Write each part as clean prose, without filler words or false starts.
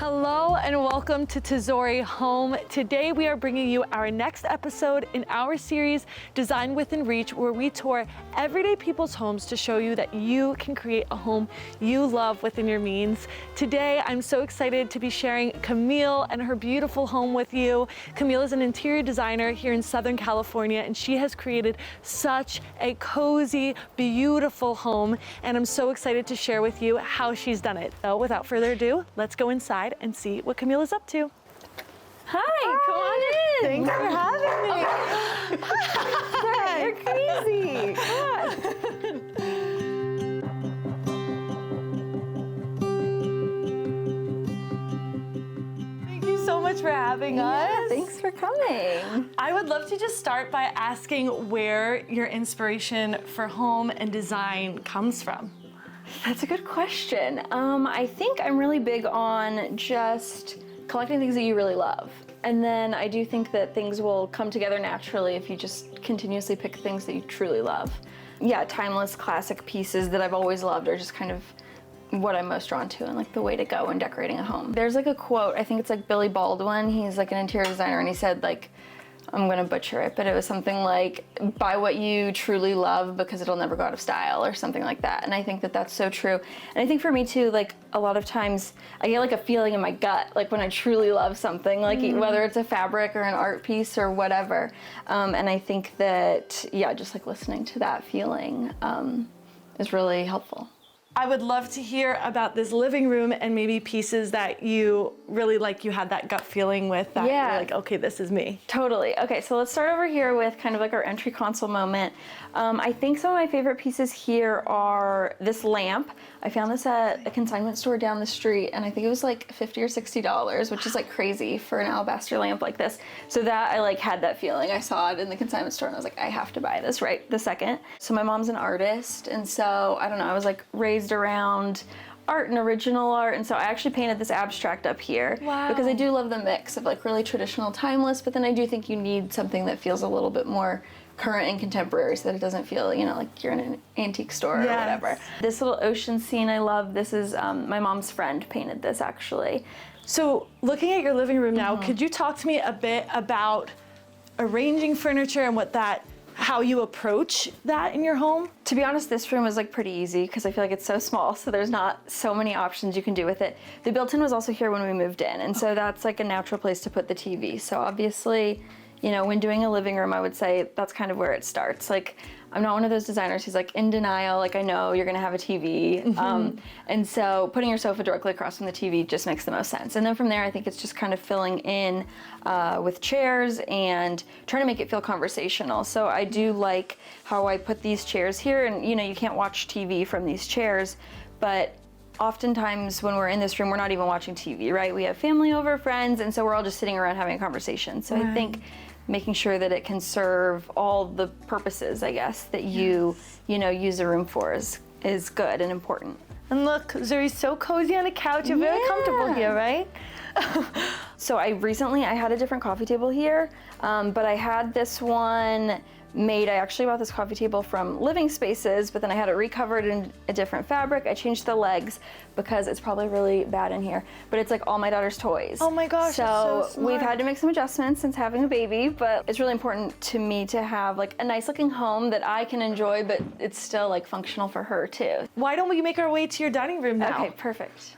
Hello and welcome to Tesori Home. Today we are bringing you our next episode in our series Design Within Reach, where we tour everyday people's homes to show you that you can create a home you love within your means. Today I'm so excited to be sharing Camille and her beautiful home with you. Camille is an interior designer here in Southern California, and she has created such a cozy, beautiful home, and I'm so excited to share with you how she's done it. So without further ado, let's go inside and see what Camille is up to. Hi, come on in. Thanks for having me. You're crazy. Thank you so much for having us. Yeah, thanks for coming. I would love to just start by asking where your inspiration for home and design comes from. That's a good question. I think I'm really big on just collecting things that you really love. And then I do think that things will come together naturally if you just continuously pick things that you truly love. Yeah, timeless classic pieces that I've always loved are just kind of what I'm most drawn to and like the way to go in decorating a home. There's like a quote, I think it's like Billy Baldwin, he's like an interior designer, and he said like, I'm gonna butcher it, but it was something like, buy what you truly love because it'll never go out of style, or something like that. And I think that that's so true. And I think for me too, like a lot of times I get like a feeling in my gut, like when I truly love something, like whether it's a fabric or an art piece or whatever. And I think that, yeah, just like listening to that feeling is really helpful. I would love to hear about this living room and maybe pieces that you really like, you had that gut feeling with, that Yeah. you're like, okay, this is me. Totally. Okay, so let's start over here with kind of like our entry console moment. I think some of my favorite pieces here are this lamp. I found this at a consignment store down the street, and I think it was like $50 or $60, which is like crazy for an alabaster lamp like this. So that, I like had that feeling. I saw it in the consignment store and I was like, I have to buy this right the second. So my mom's an artist, and so I don't know, I was like raised around art and original art, and so I actually painted this abstract up here. Wow. Because I do love the mix of like really traditional, timeless, but then I do think you need something that feels a little bit more current and contemporary, so that it doesn't feel, you know, like you're in an antique store or whatever. This little ocean scene I love. This is my mom's friend painted this actually. So looking at your living room now, could you talk to me a bit about arranging furniture and how you approach that in your home? To be honest, this room was like pretty easy because I feel like it's so small, so there's not so many options you can do with it. The built-in was also here when we moved in, and so that's like a natural place to put the TV. So obviously, you know, when doing a living room, I would say that's kind of where it starts. Like, I'm not one of those designers who's like in denial, like I know you're gonna have a TV. And so putting your sofa directly across from the TV just makes the most sense. And then from there, I think it's just kind of filling in with chairs and trying to make it feel conversational. So I do like how I put these chairs here, and you know, you can't watch TV from these chairs, but oftentimes when we're in this room, we're not even watching TV, right? We have family over, friends, and so we're all just sitting around having a conversation. So I think making sure that it can serve all the purposes, I guess, that you know, use a room for is good and important. And look, Zuri's so cozy on a couch. You're very comfortable here, right? So I had a different coffee table here, but I had this one made. I actually bought this coffee table from Living Spaces, but then I had it recovered in a different fabric. I changed the legs because it's probably really bad in here, but it's like all my daughter's toys. Oh my gosh, that's so we've smart. had to make some adjustments since having a baby, but it's really important to me to have like a nice looking home that I can enjoy, but it's still like functional for her too. Why don't we make our way to your dining room now? Okay, perfect.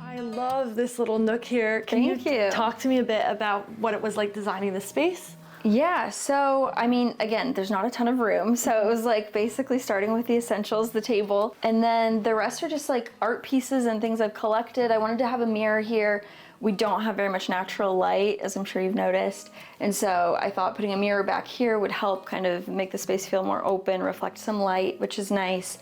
I love this little nook here. Can Thank you. talk to me a bit about what it was like designing the space? Yeah, so I mean, again, there's not a ton of room, so it was like basically starting with the essentials, the table, and then the rest are just like art pieces and things I've collected. I wanted to have a mirror here. We don't have very much natural light, as I'm sure you've noticed, and so I thought putting a mirror back here would help kind of make the space feel more open, reflect some light, which is nice.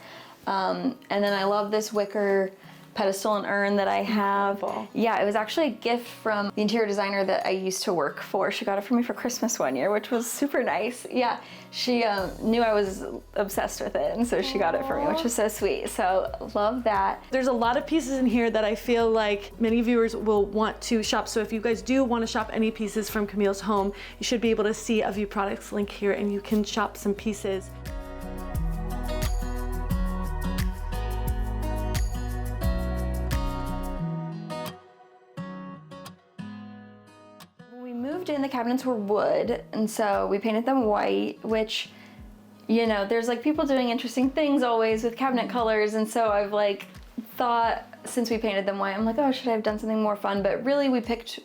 And then I love this wicker pedestal and urn that I have. Incredible. Yeah, it was actually a gift from the interior designer that I used to work for. She got it for me for Christmas one year, which was super nice. Yeah, she knew I was obsessed with it, and so she got it for me, which was so sweet. So love that. There's a lot of pieces in here that I feel like many viewers will want to shop. So if you guys do want to shop any pieces from Camille's home, you should be able to see a View Products link here and you can shop some pieces. The cabinets were wood, and so we painted them white, which, you know, there's like people doing interesting things always with cabinet colors, and so I've like thought, since we painted them white, I'm like, oh, should I have done something more fun? But really we picked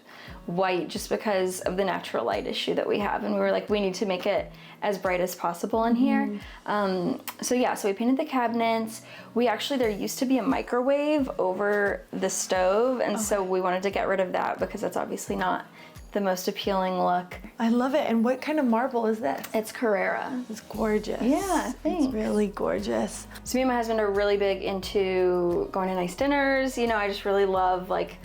white just because of the natural light issue that we have, and we were like, we need to make it as bright as possible in here. So yeah, so we painted the cabinets. We actually, there used to be a microwave over the stove, and so we wanted to get rid of that because that's obviously not the most appealing look. I love it. And what kind of marble is this? It's Carrara. It's gorgeous. Yeah, thanks. It's really gorgeous. So me and my husband are really big into going to nice dinners. You know, I just really love like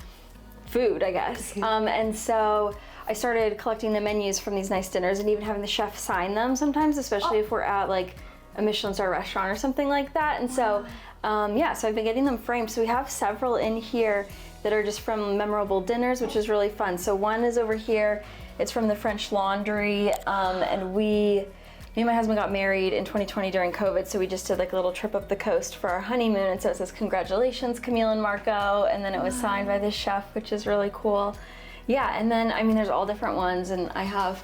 food, I guess. And so I started collecting the menus from these nice dinners and even having the chef sign them sometimes, especially if we're at like a Michelin star restaurant or something like that. And so, yeah, so I've been getting them framed. So we have several in here that are just from memorable dinners, which is really fun. So one is over here. It's from the French Laundry, and me and my husband got married in 2020 during COVID, so we just did like a little trip up the coast for our honeymoon, and so it says, congratulations, Camille and Marco, and then it was signed by the chef, which is really cool. Yeah, and then, I mean, there's all different ones, and I have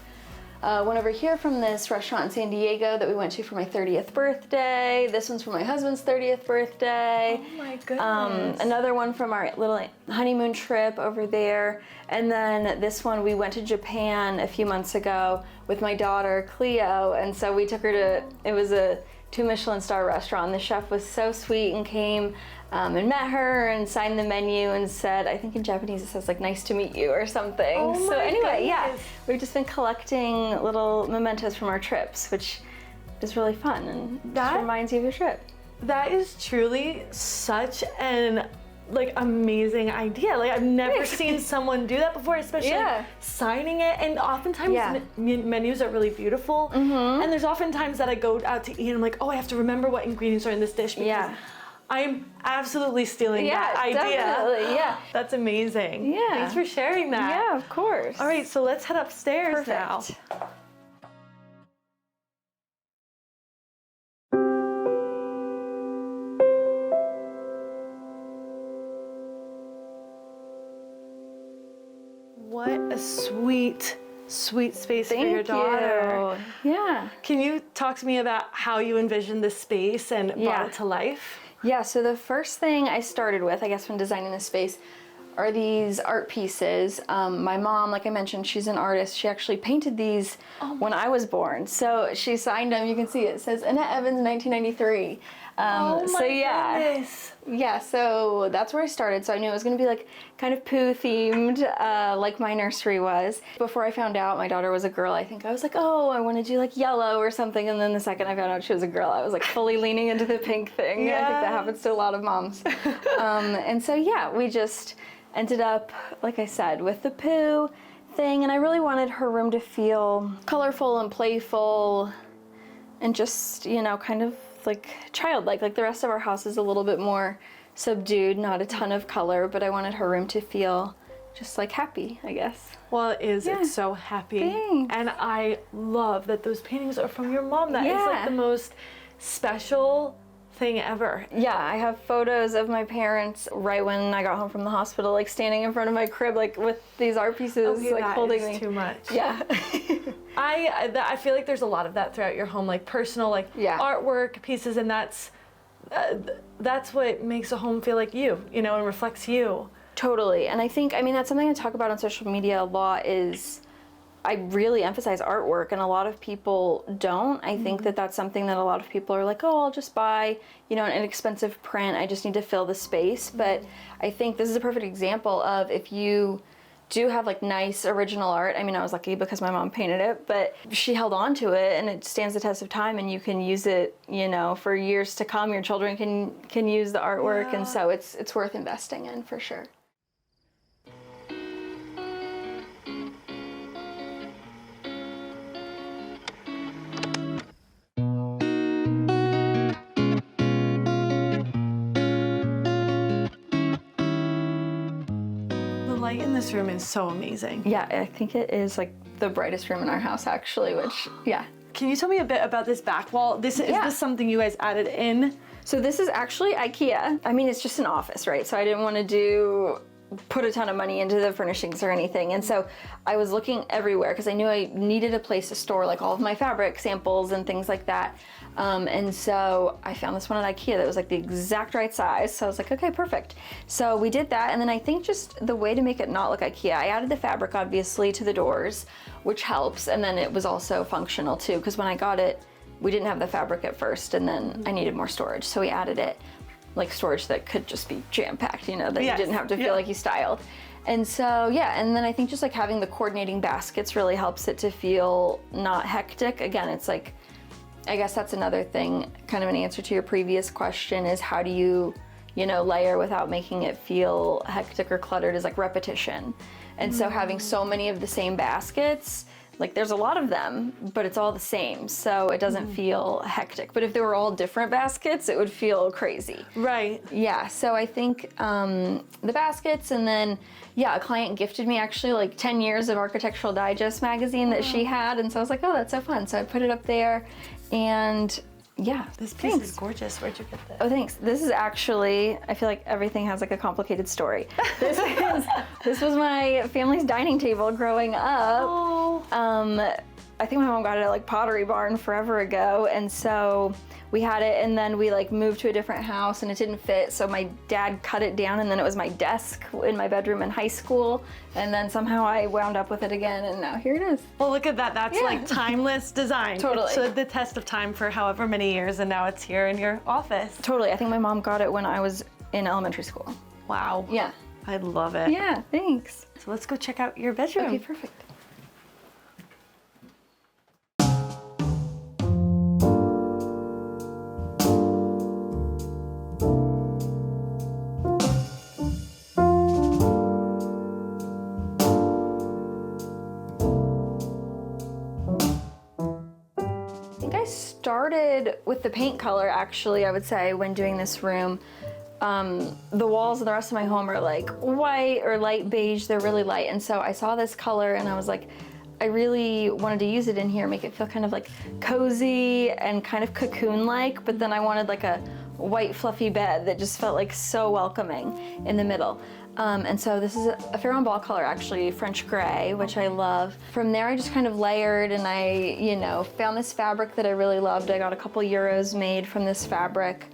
one over here from this restaurant in San Diego that we went to for my 30th birthday. This one's for my husband's 30th birthday. Oh my goodness. Another one from our little honeymoon trip over there. And then this one, we went to Japan a few months ago with my daughter, Cleo. And so we took her to, it was a 2 Michelin star restaurant. The chef was so sweet and came and met her and signed the menu and said, I think in Japanese it says like, nice to meet you or something. Oh so anyway, goodness. yeah, we've just been collecting little mementos from our trips, which is really fun and just reminds you of your trip. That is truly such an like amazing idea. Like I've never seen someone do that before, especially signing it. And oftentimes menus are really beautiful. And there's oftentimes that I go out to eat and I'm like, oh, I have to remember what ingredients are in this dish because I'm absolutely stealing that idea. Definitely, yeah. That's amazing. Yeah. Thanks for sharing that. Yeah, of course. All right, so let's head upstairs now. What a sweet, sweet space for your daughter. Yeah. Can you talk to me about how you envisioned this space and brought it to life? Yeah, so the first thing I started with, I guess, when designing this space are these art pieces. My mom, like I mentioned, she's an artist. She actually painted these when I was born. So she signed them. You can see it says Annette Evans, 1993. Oh my goodness. Yeah, so that's where I started. So I knew it was going to be like kind of poo themed, like my nursery was. Before I found out my daughter was a girl, I think I was like, oh, I want to do like yellow or something. And then the second I found out she was a girl, I was like fully leaning into the pink thing. I think that happens to a lot of moms. And so yeah, we just ended up, like I said, with the poo thing. And I really wanted her room to feel colorful and playful and just, you know, kind of like childlike. Like the rest of our house is a little bit more subdued, not a ton of color, but I wanted her room to feel just like happy, I guess. Well, it is. Yeah. It's so happy. Thanks. And I love that those paintings are from your mom. That is like the most special thing ever. Yeah, I have photos of my parents right when I got home from the hospital, like standing in front of my crib, like with these art pieces, like holding me. Too much. Yeah. I feel like there's a lot of that throughout your home, like personal, like artwork pieces, and that's what makes a home feel like you know, and reflects you. Totally. And I think, I mean, that's something I talk about on social media a lot is I really emphasize artwork, and a lot of people don't. I think that that's something that a lot of people are like, oh, I'll just buy, you know, an inexpensive print. I just need to fill the space. But I think this is a perfect example of if you do have like nice original art. I mean, I was lucky because my mom painted it, but she held on to it and it stands the test of time and you can use it, you know, for years to come. Your children can use the artwork, and so it's worth investing in for sure. Light in this room is so amazing. Yeah, I think it is like the brightest room in our house actually, which, yeah. Can you tell me a bit about this back wall? Is this something you guys added in? So this is actually IKEA. I mean, it's just an office, right? So I didn't want to put a ton of money into the furnishings or anything. And so I was looking everywhere because I knew I needed a place to store like all of my fabric samples and things like that. And so I found this one at IKEA that was like the exact right size. So I was like, okay, perfect. So we did that. And then I think just the way to make it not look IKEA, I added the fabric obviously to the doors, which helps. And then it was also functional too, because when I got it, we didn't have the fabric at first and then I needed more storage. So we added it, like storage that could just be jam-packed, you know, that you didn't have to feel like you styled. And so, yeah, and then I think just like having the coordinating baskets really helps it to feel not hectic. Again, it's like, I guess that's another thing, kind of an answer to your previous question is how do you know, layer without making it feel hectic or cluttered is like repetition. And so having so many of the same baskets, like there's a lot of them, but it's all the same. So it doesn't feel hectic. But if they were all different baskets, it would feel crazy. Right. Yeah, so I think the baskets, and then, yeah, a client gifted me actually like 10 years of Architectural Digest magazine that she had. And so I was like, oh, that's so fun. So I put it up there and yeah. This piece is gorgeous. Where'd you get this? Oh, thanks. This is actually, I feel like everything has like a complicated story. This was my family's dining table growing up. Oh. I think my mom got it at like Pottery Barn forever ago, and so we had it, and then we like moved to a different house and it didn't fit, so my dad cut it down, and then it was my desk in my bedroom in high school, and then somehow I wound up with it again, and now here it is. Well, look at that. That's like timeless design. Totally. It stood the test of time for however many years, and now it's here in your office. Totally. I think my mom got it when I was in elementary school. Wow. Yeah. I love it. Yeah, thanks. So let's go check out your bedroom. Okay, perfect. Started with the paint color actually, I would say, when doing this room. The walls of the rest of my home are like white or light beige, they're really light, and so I saw this color and I was like, I really wanted to use it in here, make it feel kind of like cozy and kind of cocoon-like, but then I wanted like a white fluffy bed that just felt like so welcoming in the middle. And so this is a Farrow & Ball color, actually, French gray, which I love. From there, I just kind of layered, and I, you know, found this fabric that I really loved. I got a couple euros made from this fabric,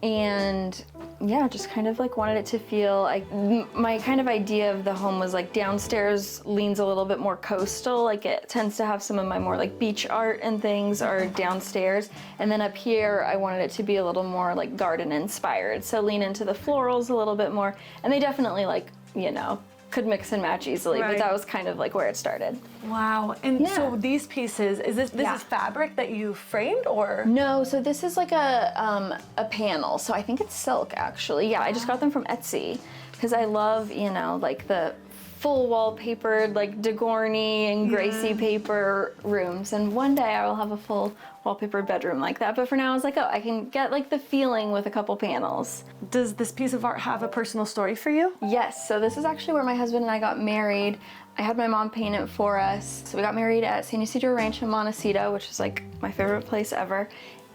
and yeah, just kind of like wanted it to feel like, my kind of idea of the home was like downstairs leans a little bit more coastal, like it tends to have some of my more like beach art and things are downstairs, and then up here I wanted it to be a little more like garden inspired, so lean into the florals a little bit more, and they definitely like, you know, could mix and match easily, but that was kind of like where it started. Wow. And so these pieces, is this is fabric that you framed, or? No, so this is like a panel. So I think it's silk actually. Yeah, I just got them from Etsy because I love, you know, like the full wallpapered like Degorny and Gracie paper rooms, and one day I will have a full wallpapered bedroom like that, but for now I was like, oh, I can get like the feeling with a couple panels. Does this piece of art have a personal story for you? Yes, so this is actually where my husband and I got married. I had my mom paint it for us. So we got married at San Ysidro Ranch in Montecito, which is like my favorite place ever,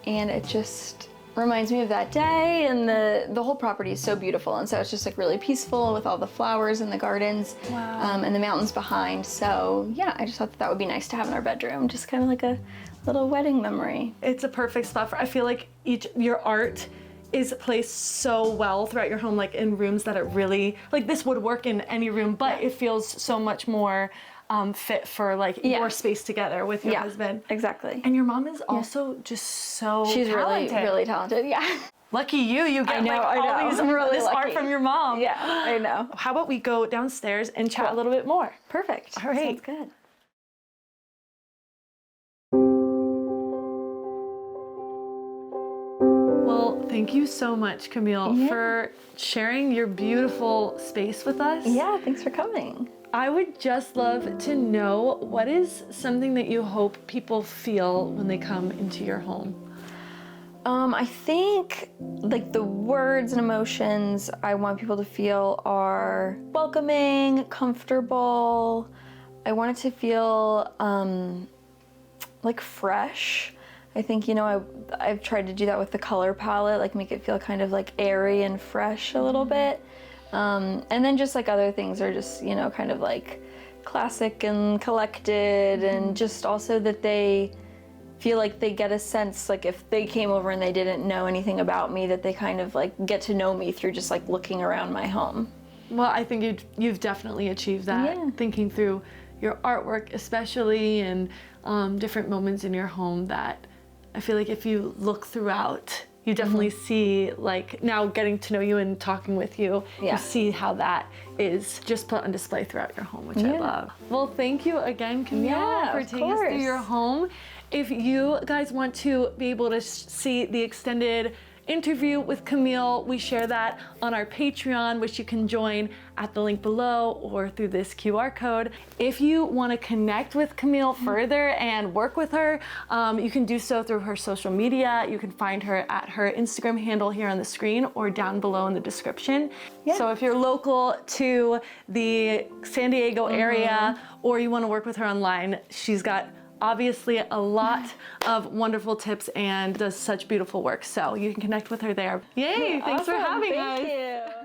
and it just reminds me of that day, and the whole property is so beautiful, and so it's just like really peaceful with all the flowers and the gardens. Wow. And the mountains behind. So yeah, I just thought that would be nice to have in our bedroom, just kind of like a little wedding memory. It's a perfect spot for, I feel like your art is placed so well throughout your home, like in rooms that are really, like this would work in any room, but it feels so much more fit for like your space together with your husband. Exactly. And your mom is also just so She's talented. really talented, yeah. Lucky you, you get I know. all these, I'm really this art lucky. from your mom. Yeah, I know. How about we go downstairs and chat a little bit more? Perfect. All right. Sounds good. Well, thank you so much, Camille, for sharing your beautiful space with us. Yeah, thanks for coming. I would just love to know, what is something that you hope people feel when they come into your home? I think like the words and emotions I want people to feel are welcoming, comfortable. I want it to feel like fresh. I think, you know, I've tried to do that with the color palette, like make it feel kind of like airy and fresh a little bit. And then just like other things are just, you know, kind of like classic and collected, and just also that they feel like they get a sense, like if they came over and they didn't know anything about me, that they kind of like get to know me through just like looking around my home. Well, I think you've definitely achieved that, thinking through your artwork especially, and different moments in your home that I feel like if you look throughout, you definitely see, like now getting to know you and talking with you, you see how that is just put on display throughout your home, which I love. Well, thank you again, Camille, for taking us through your home. If you guys want to be able to see the extended interview with Camille, we share that on our Patreon, which you can join at the link below or through this QR code. If you want to connect with Camille further and work with her, you can do so through her social media. You can find her at her Instagram handle here on the screen or down below in the description. So if you're local to the San Diego area, or you want to work with her online, she's got obviously a lot of wonderful tips and does such beautiful work. So you can connect with her there. Yay, thanks for having us. Thank you.